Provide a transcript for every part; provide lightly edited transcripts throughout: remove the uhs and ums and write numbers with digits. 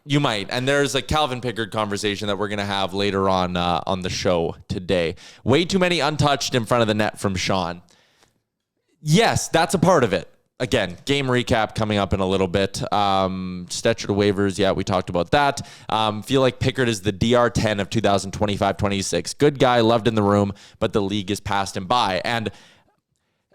You might. And there's a Calvin Pickard conversation that we're going to have later on the show today. Way too many untouched in front of the net from Sean. Yes, that's a part of it. Again, game recap coming up in a little bit. Stetcher to waivers. Yeah, we talked about that. Feel like Pickard is the DR10 of 2025-26. Good guy, loved in the room, but the league has passed him by. And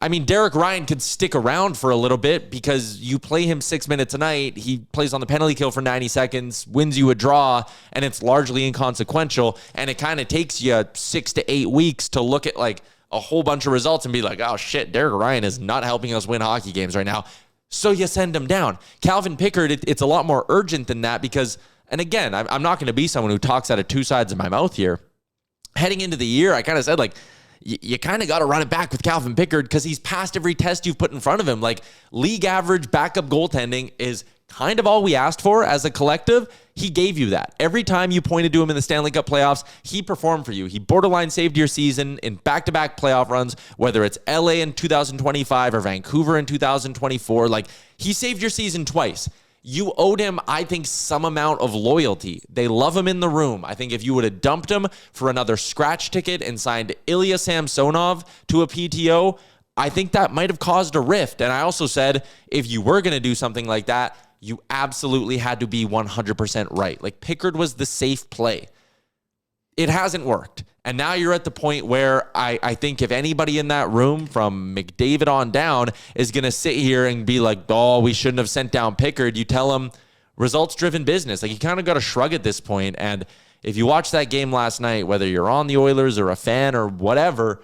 I mean, Derek Ryan could stick around for a little bit because you play him 6 minutes a night. He plays on the penalty kill for 90 seconds, wins you a draw, and it's largely inconsequential. And it kind of takes you 6 to 8 weeks to look at like a whole bunch of results and be like, oh shit, Derek Ryan is not helping us win hockey games right now. So you send him down. Calvin Pickard, it's a lot more urgent than that because, and again, I'm not going to be someone who talks out of two sides of my mouth here. Heading into the year, I kind of said like, you kind of got to run it back with Calvin Pickard because he's passed every test you've put in front of him. Like league average backup goaltending is kind of all we asked for as a collective. He gave you that. Every time you pointed to him in the Stanley Cup playoffs, he performed for you. He borderline saved your season in back-to-back playoff runs, whether it's LA in 2025 or Vancouver in 2024. Like he saved your season twice. You owed him, I think, some amount of loyalty. They love him in the room. I think if you would have dumped him for another scratch ticket and signed Ilya Samsonov to a PTO, I think that might have caused a rift. And I also said, if you were going to do something like that, you absolutely had to be 100% right. Like Pickard was the safe play. It hasn't worked. And now you're at the point where I think if anybody in that room from McDavid on down is going to sit here and be like, oh, we shouldn't have sent down Pickard, you tell them results-driven business. Like you kind of got to shrug at this point. And if you watch that game last night, whether you're on the Oilers or a fan or whatever,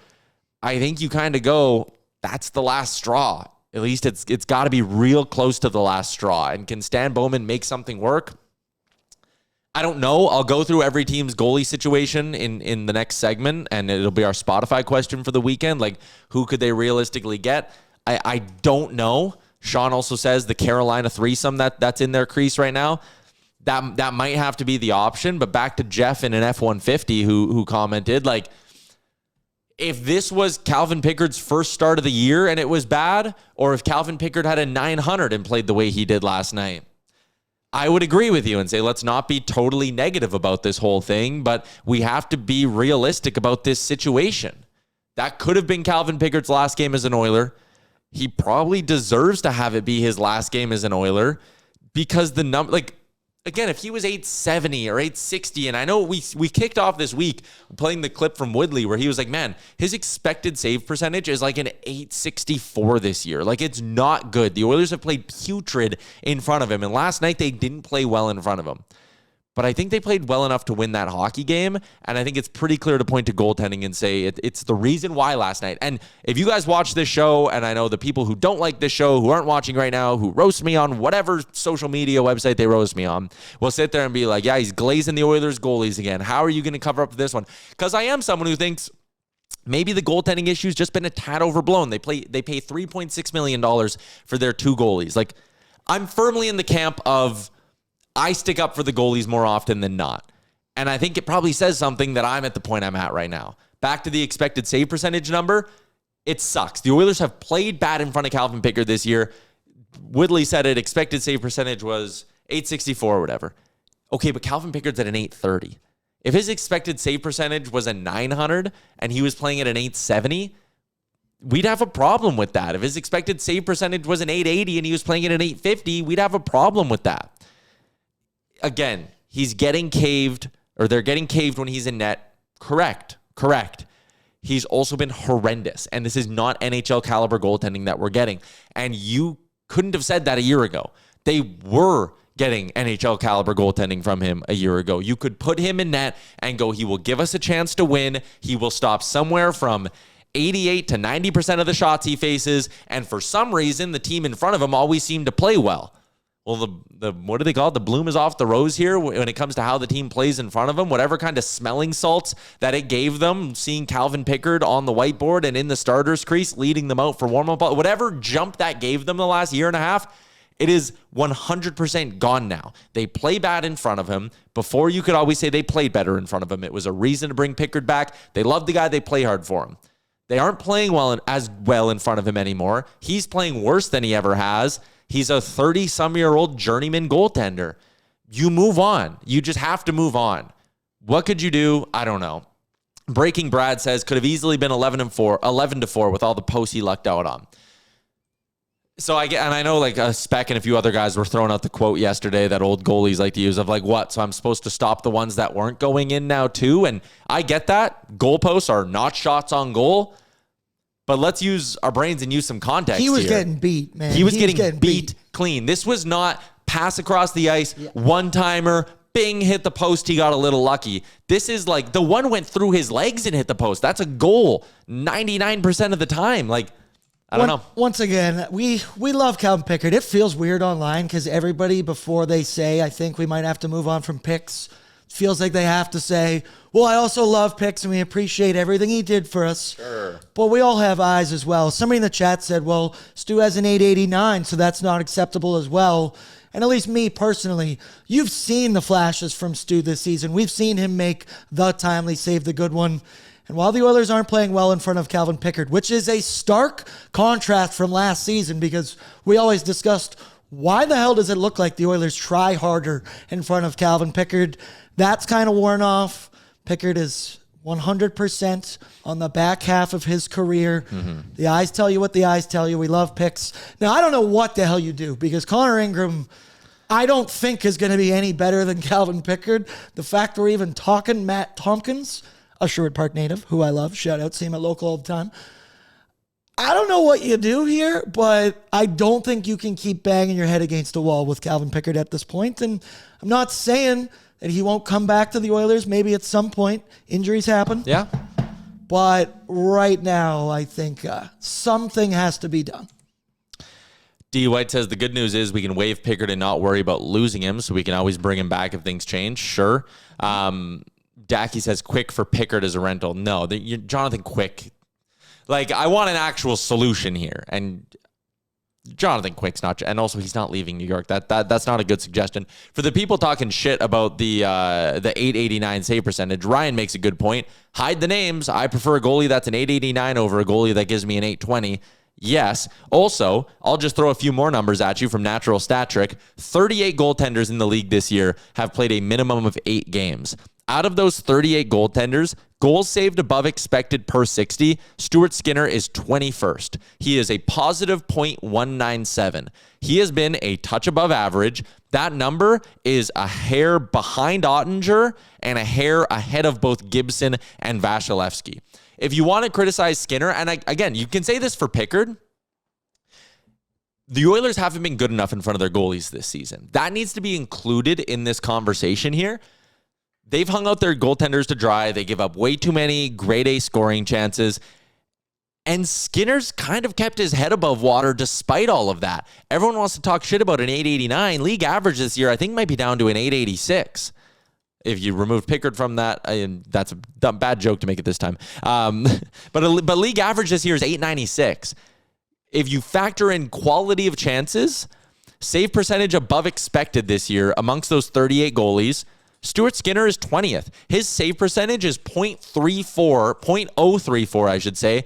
I think you kind of go, that's the last straw. At least it's got to be real close to the last straw. And can Stan Bowman make something work? I don't know. I'll go through every team's goalie situation in the next segment, and it'll be our Spotify question for the weekend. Like, who could they realistically get? I don't know. Sean also says the Carolina threesome that's in their crease right now. That might have to be the option. But back to Jeff in an F-150 who commented, like, if this was Calvin Pickard's first start of the year and it was bad, or if Calvin Pickard had a 900 and played the way he did last night, I would agree with you and say, let's not be totally negative about this whole thing, but we have to be realistic about this situation. That could have been Calvin Pickard's last game as an Oiler. He probably deserves to have it be his last game as an Oiler because the number, like, again, if he was 870 or 860, and I know we kicked off this week playing the clip from Woodley where he was like, man, his expected save percentage is like an 864 this year. Like, it's not good. The Oilers have played putrid in front of him, and last night they didn't play well in front of him. But I think they played well enough to win that hockey game, and I think it's pretty clear to point to goaltending and say it's the reason why last night. And if you guys watch this show, and I know the people who don't like this show, who aren't watching right now, who roast me on whatever social media website they roast me on, will sit there and be like, yeah, he's glazing the Oilers goalies again. How are you going to cover up this one? Because I am someone who thinks maybe the goaltending issue's just been a tad overblown. They pay $3.6 million for their two goalies. Like, I'm firmly in the camp of I stick up for the goalies more often than not. And I think it probably says something that I'm at the point I'm at right now. Back to the expected save percentage number, it sucks. The Oilers have played bad in front of Calvin Pickard this year. Woodley said it, expected save percentage was 864 or whatever. Okay, but Calvin Pickard's at an 830. If his expected save percentage was a 900 and he was playing at an 870, we'd have a problem with that. If his expected save percentage was an 880 and he was playing at an 850, we'd have a problem with that. Again, he's getting caved, or they're getting caved when he's in net. Correct. He's also been horrendous, and this is not NHL caliber goaltending that we're getting. And you couldn't have said that a year ago. They were getting NHL caliber goaltending from him a year ago. You could put him in net and go, he will give us a chance to win. He will stop somewhere from 88 to 90% of the shots he faces, and for some reason, the team in front of him always seemed to play well. Well, the what do they call it? The bloom is off the rose here when it comes to how the team plays in front of them. Whatever kind of smelling salts that it gave them, seeing Calvin Pickard on the whiteboard and in the starters crease, leading them out for warm-up, whatever jump that gave them the last year and a half, it is 100% gone now. They play bad in front of him. Before, you could always say they played better in front of him. It was a reason to bring Pickard back. They love the guy. They play hard for him. They aren't playing as well in front of him anymore. He's playing worse than he ever has. He's a 30-some-year-old journeyman goaltender. you move on. You just have to move on. What could you do? I don't know. Breaking Brad says could have easily been 11-4 with all the posts he lucked out on. So I know like Speck and a few other guys were throwing out the quote yesterday that old goalies like to use of like, what? So I'm supposed to stop the ones that weren't going in now too? And I get that. Goalposts are not shots on goal, but let's use our brains and use some context here. He was getting beat, man. He was getting beat clean. This was not pass across the ice, one-timer, bing, hit the post, he got a little lucky. This is like, the one went through his legs and hit the post. That's a goal 99% of the time. Like, I don't know. Once again, we love Calvin Pickard. It feels weird online because everybody, before they say, I think we might have to move on from Picks, feels like they have to say, well, I also love Picks and we appreciate everything he did for us. Sure. But we all have eyes as well. Somebody in the chat said, well, Stu has an 889, so that's not acceptable as well. And at least me personally, you've seen the flashes from Stu this season. We've seen him make the timely save, the good one. And while the Oilers aren't playing well in front of Calvin Pickard, which is a stark contrast from last season because we always discussed why the hell does it look like the Oilers try harder in front of Calvin Pickard? That's kind of worn off. Pickard is 100% on the back half of his career. Mm-hmm. The eyes tell you what the eyes tell you. We love Picks. Now, I don't know what the hell you do because Connor Ingram, I don't think is going to be any better than Calvin Pickard. The fact we're even talking Matt Tompkins, a Sherwood Park native, who I love. Shout out, see him at local all the time. I don't know what you do here, but I don't think you can keep banging your head against a wall with Calvin Pickard at this point. And I'm not saying that he won't come back to the Oilers. Maybe at some point injuries happen. Yeah. But right now, I think something has to be done. D. White says the good news is we can waive Pickard and not worry about losing him, so we can always bring him back if things change. Sure. Dacky says Quick for Pickard as a rental. No, Jonathan Quick. Like, I want an actual solution here. And Jonathan Quick's not, and also he's not leaving New York. That's not a good suggestion. For the people talking shit about the 889 save percentage, Ryan makes a good point. Hide the names. I prefer a goalie that's an 889 over a goalie that gives me an 820. Yes. Also, I'll just throw a few more numbers at you from Natural Stat Trick. 38 goaltenders in the league this year have played a minimum of 8 games. Out of those 38 goaltenders, goals saved above expected per 60, Stuart Skinner is 21st. He is a positive .197. He has been a touch above average. That number is a hair behind Ottinger and a hair ahead of both Gibson and Vasilevsky. If you want to criticize Skinner, and again, you can say this for Pickard, the Oilers haven't been good enough in front of their goalies this season. That needs to be included in this conversation here. They've hung out their goaltenders to dry. They give up way too many grade A scoring chances. And Skinner's kind of kept his head above water despite all of that. Everyone wants to talk shit about an 889. League average this year, I think, might be down to an 886. If you remove Pickard from that, that's a bad joke to make it this time. But league average this year is 896. If you factor in quality of chances, save percentage above expected this year amongst those 38 goalies, Stuart Skinner is 20th. His save percentage is .034, I should say,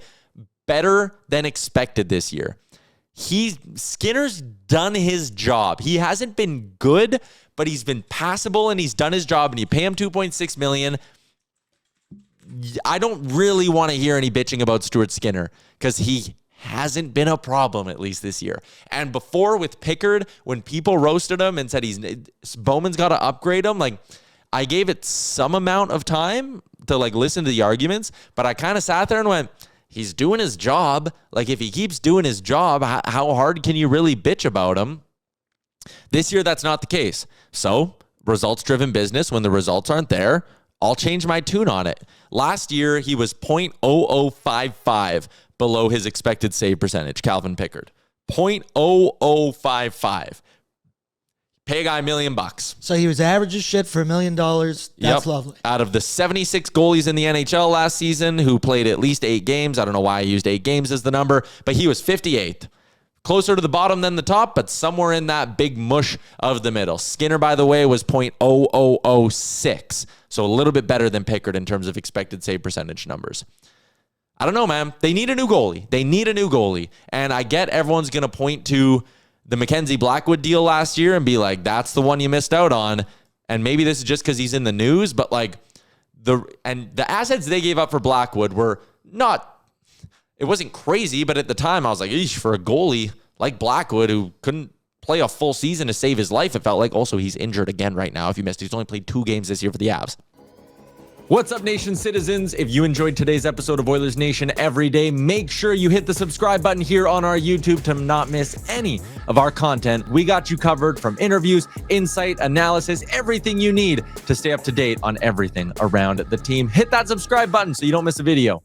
better than expected this year. Skinner's done his job. He hasn't been good, but he's been passable and he's done his job, and you pay him $2.6 million. I don't really want to hear any bitching about Stuart Skinner because he hasn't been a problem, at least this year. And before with Pickard, when people roasted him and said Bowman's got to upgrade him, like, I gave it some amount of time to like listen to the arguments, but I kind of sat there and went, he's doing his job. Like, if he keeps doing his job, how hard can you really bitch about him? This year, that's not the case. So, results-driven business. When the results aren't there, I'll change my tune on it. Last year, he was .0055 below his expected save percentage, Calvin Pickard. .0055. Pay a guy $1 million. So he was average as shit for $1 million. That's lovely. Out of the 76 goalies in the NHL last season who played at least 8 games, I don't know why I used 8 games as the number, but he was 58th. Closer to the bottom than the top, but somewhere in that big mush of the middle. Skinner, by the way, was .0006. So a little bit better than Pickard in terms of expected save percentage numbers. I don't know, man. They need a new goalie. And I get everyone's going to point to the Mackenzie Blackwood deal last year and be like, that's the one you missed out on. And maybe this is just because he's in the news, but like the assets they gave up for Blackwood were not, it wasn't crazy, but at the time I was like, eesh, for a goalie like Blackwood who couldn't play a full season to save his life, it felt like. Also, he's injured again right now. If you missed, he's only played 2 games this year for the Avs. What's up, Nation citizens? If you enjoyed today's episode of Oilers Nation Every Day, make sure you hit the subscribe button here on our YouTube to not miss any of our content. We got you covered from interviews, insight, analysis, everything you need to stay up to date on everything around the team. Hit that subscribe button so you don't miss a video.